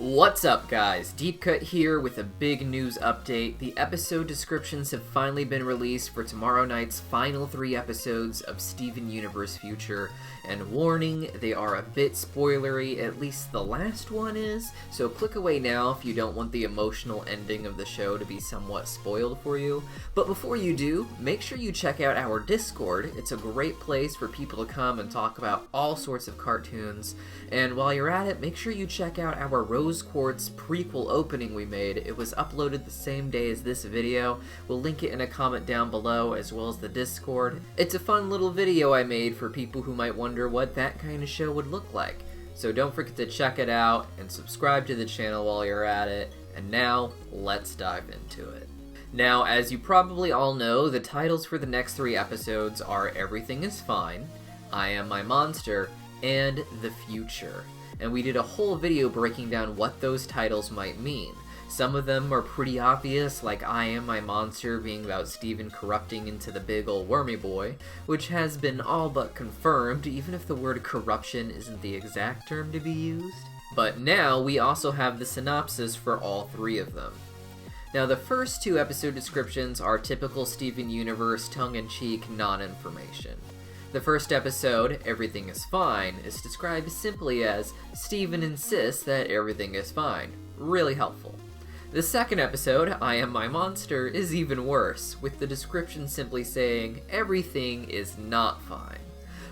What's up, guys? Deepcut here with a big news update. The episode descriptions have finally been released for tomorrow night's final 3 episodes of Steven Universe Future. And warning, they are a bit spoilery, at least the last one is, so click away now if you don't want the emotional ending of the show to be somewhat spoiled for you. But before you do, make sure you check out our Discord. It's a great place for people to come and talk about all sorts of cartoons. And while you're at it, make sure you check out our Rose Quartz prequel opening we made. It was uploaded the same day as this video. We'll link it in a comment down below, as well as the Discord. It's a fun little video I made for people who might wonder what that kind of show would look like. So don't forget to check it out and subscribe to the channel while you're at it. And now, let's dive into it. Now, as you probably all know, the titles for the next 3 episodes are Everything is Fine, I Am My Monster, and The Future. And we did a whole video breaking down what those titles might mean. Some of them are pretty obvious, like I Am My Monster being about Steven corrupting into the big ol' wormy boy, which has been all but confirmed, even if the word corruption isn't the exact term to be used. But now we also have the synopsis for all 3 of them. Now, the first 2 episode descriptions are typical Steven Universe tongue-in-cheek non-information. The first episode, Everything is Fine, is described simply as Steven insists that everything is fine. Really helpful. The second episode, I Am My Monster, is even worse, with the description simply saying everything is not fine.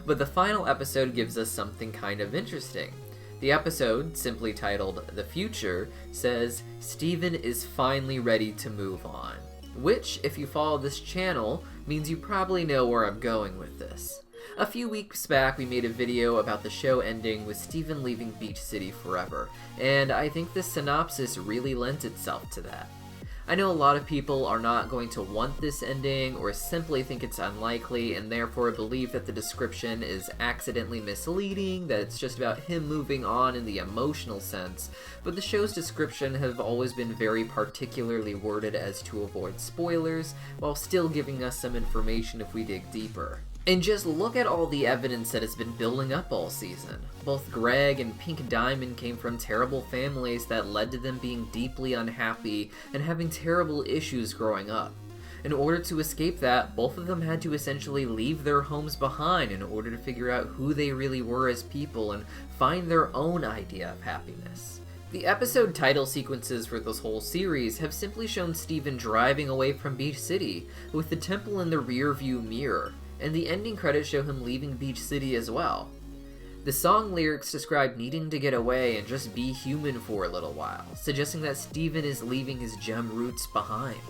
But the final episode gives us something kind of interesting. The episode, simply titled The Future, says Steven is finally ready to move on. Which, if you follow this channel, means you probably know where I'm going with this. A few weeks back, we made a video about the show ending with Steven leaving Beach City forever, and I think this synopsis really lends itself to that. I know a lot of people are not going to want this ending, or simply think it's unlikely, and therefore believe that the description is accidentally misleading, that it's just about him moving on in the emotional sense, but the show's description have always been very particularly worded as to avoid spoilers, while still giving us some information if we dig deeper. And just look at all the evidence that has been building up all season. Both Greg and Pink Diamond came from terrible families that led to them being deeply unhappy and having terrible issues growing up. In order to escape that, both of them had to essentially leave their homes behind in order to figure out who they really were as people and find their own idea of happiness. The episode title sequences for this whole series have simply shown Steven driving away from Beach City, with the temple in the rear-view mirror, and the ending credits show him leaving Beach City as well. The song lyrics describe needing to get away and just be human for a little while, suggesting that Steven is leaving his gem roots behind.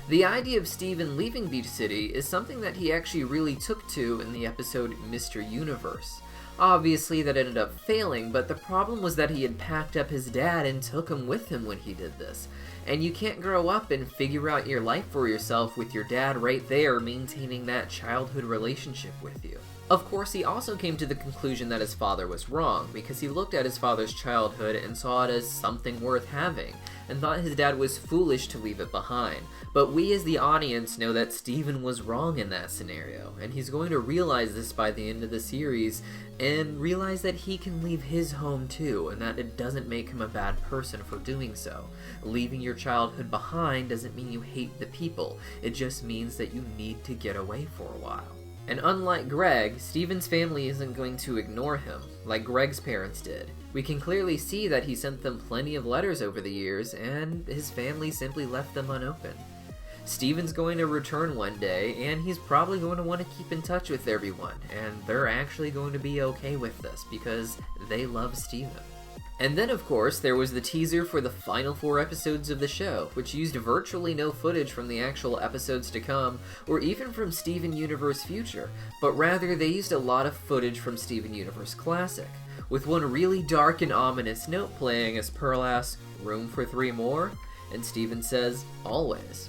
The idea of Steven leaving Beach City is something that he actually really took to in the episode Mr. Universe. Obviously that ended up failing, but the problem was that he had packed up his dad and took him with him when he did this. And you can't grow up and figure out your life for yourself with your dad right there maintaining that childhood relationship with you. Of course, he also came to the conclusion that his father was wrong, because he looked at his father's childhood and saw it as something worth having, and thought his dad was foolish to leave it behind. But we as the audience know that Steven was wrong in that scenario, and he's going to realize this by the end of the series, and realize that he can leave his home too, and that it doesn't make him a bad person for doing so. Leaving your childhood behind doesn't mean you hate the people, it just means that you need to get away for a while. And unlike Greg, Steven's family isn't going to ignore him, like Greg's parents did. We can clearly see that he sent them plenty of letters over the years, and his family simply left them unopened. Steven's going to return one day, and he's probably going to want to keep in touch with everyone, and they're actually going to be okay with this, because they love Steven. And then, of course, there was the teaser for the final 4 episodes of the show, which used virtually no footage from the actual episodes to come, or even from Steven Universe Future, but rather they used a lot of footage from Steven Universe Classic, with one really dark and ominous note playing as Pearl asks, "Room for 3 more?" And Steven says, "Always."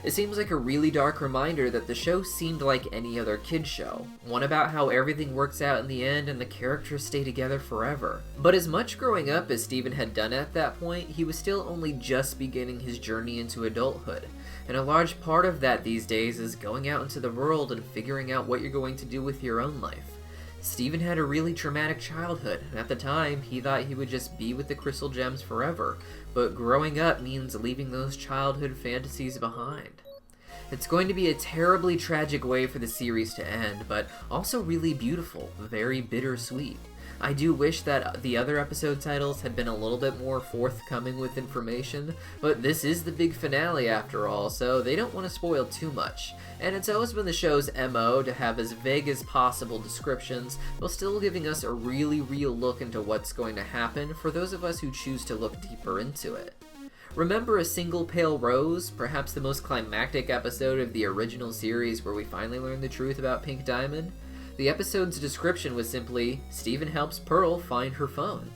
It seems like a really dark reminder that the show seemed like any other kid's show, one about how everything works out in the end and the characters stay together forever. But as much growing up as Steven had done at that point, he was still only just beginning his journey into adulthood, and a large part of that these days is going out into the world and figuring out what you're going to do with your own life. Steven had a really traumatic childhood, and at the time, he thought he would just be with the crystal gems forever, but growing up means leaving those childhood fantasies behind. It's going to be a terribly tragic way for the series to end, but also really beautiful, very bittersweet. I do wish that the other episode titles had been a little bit more forthcoming with information, but this is the big finale after all, so they don't want to spoil too much. And it's always been the show's MO to have as vague as possible descriptions, while still giving us a really real look into what's going to happen for those of us who choose to look deeper into it. Remember A Single Pale Rose, perhaps the most climactic episode of the original series where we finally learned the truth about Pink Diamond? The episode's description was simply, Steven helps Pearl find her phone.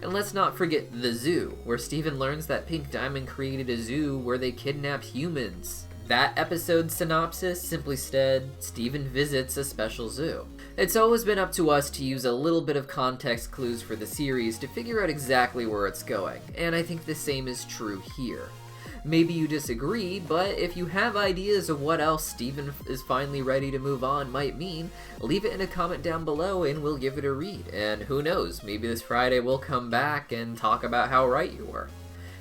And let's not forget The Zoo, where Steven learns that Pink Diamond created a zoo where they kidnapped humans. That episode's synopsis simply said, Steven visits a special zoo. It's always been up to us to use a little bit of context clues for the series to figure out exactly where it's going, and I think the same is true here. Maybe you disagree, but if you have ideas of what else Steven is finally ready to move on might mean, leave it in a comment down below and we'll give it a read. And who knows, maybe this Friday we'll come back and talk about how right you were.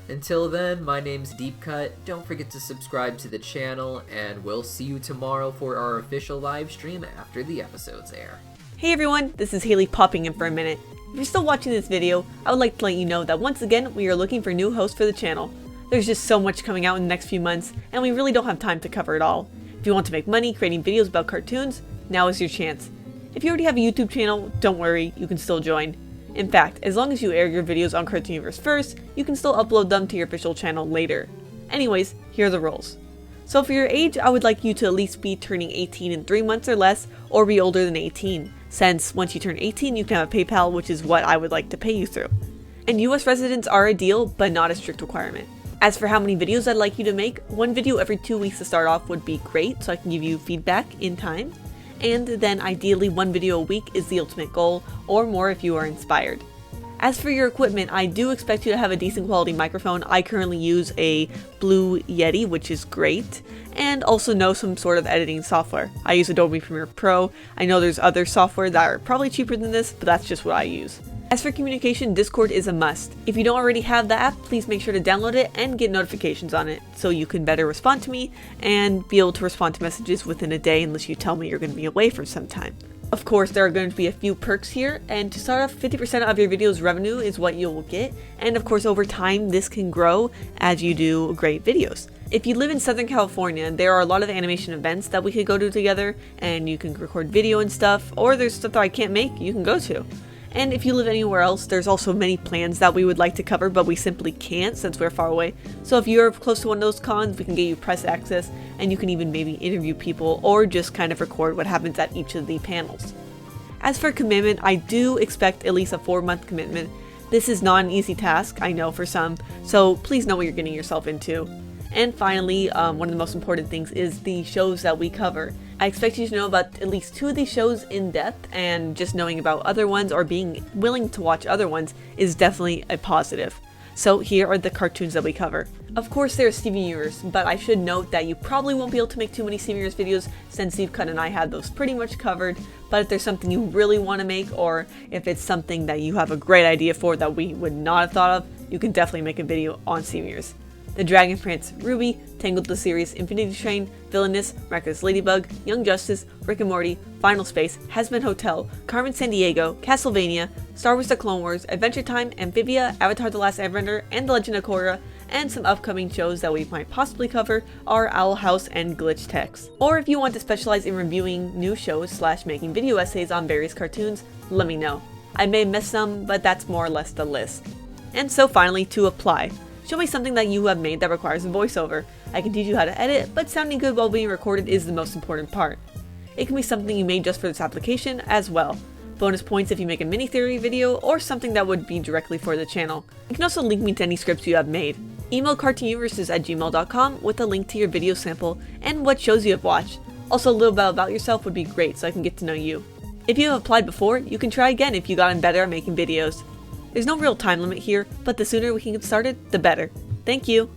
Until then, my name's Deepcut, don't forget to subscribe to the channel, and we'll see you tomorrow for our official live stream after the episodes air. Hey everyone, this is Hailey popping in for a minute. If you're still watching this video, I would like to let you know that once again we are looking for new hosts for the channel. There's just so much coming out in the next few months, and we really don't have time to cover it all. If you want to make money creating videos about cartoons, now is your chance. If you already have a YouTube channel, don't worry, you can still join. In fact, as long as you air your videos on Cartoon Universe first, you can still upload them to your official channel later. Anyways, here are the rules. So for your age, I would like you to at least be turning 18 in 3 months or less, or be older than 18, since once you turn 18 you can have a PayPal, which is what I would like to pay you through. And US residents are ideal, but not a strict requirement. As for how many videos I'd like you to make, 1 video every 2 weeks to start off would be great so I can give you feedback in time. And then ideally 1 video a week is the ultimate goal, or more if you are inspired. As for your equipment, I do expect you to have a decent quality microphone. I currently use a Blue Yeti, which is great, and also know some sort of editing software. I use Adobe Premiere Pro. I know there's other software that are probably cheaper than this, but that's just what I use. As for communication, Discord is a must. If you don't already have the app, please make sure to download it and get notifications on it so you can better respond to me and be able to respond to messages within a day unless you tell me you're going to be away for some time. Of course, there are going to be a few perks here, and to start off, 50% of your video's revenue is what you will get, and of course over time this can grow as you do great videos. If you live in Southern California, there are a lot of animation events that we could go to together, and you can record video and stuff, or there's stuff that I can't make you can go to. And if you live anywhere else, there's also many plans that we would like to cover, but we simply can't since we're far away. So if you're close to one of those cons, we can get you press access, and you can even maybe interview people or just kind of record what happens at each of the panels. As for commitment, I do expect at least a 4-month commitment. This is not an easy task, I know for some, so please know what you're getting yourself into. And finally, one of the most important things is the shows that we cover. I expect you to know about at least 2 of these shows in depth, and just knowing about other ones or being willing to watch other ones is definitely a positive. So here are the cartoons that we cover. Of course there's Steven Universe, but I should note that you probably won't be able to make too many Steven Universe videos since Deepcut and I had those pretty much covered, but if there's something you really want to make, or if it's something that you have a great idea for that we would not have thought of, you can definitely make a video on Steven Universe. The Dragon Prince, Ruby, Tangled the Series, Infinity Train, Villainous, Miraculous Ladybug, Young Justice, Rick and Morty, Final Space, Hazbin Hotel, Carmen Sandiego, Castlevania, Star Wars The Clone Wars, Adventure Time, Amphibia, Avatar The Last Airbender, and The Legend of Korra, and some upcoming shows that we might possibly cover are Owl House and Glitch Text. Or if you want to specialize in reviewing new shows / making video essays on various cartoons, let me know. I may miss some, but that's more or less the list. And so finally, to apply. Show me something that you have made that requires a voiceover. I can teach you how to edit, but sounding good while being recorded is the most important part. It can be something you made just for this application as well. Bonus points if you make a mini theory video or something that would be directly for the channel. You can also link me to any scripts you have made. Email cartoonuniverses@gmail.com with a link to your video sample and what shows you have watched. Also a little bit about yourself would be great so I can get to know you. If you have applied before, you can try again if you gotten better at making videos. There's no real time limit here, but the sooner we can get started, the better. Thank you!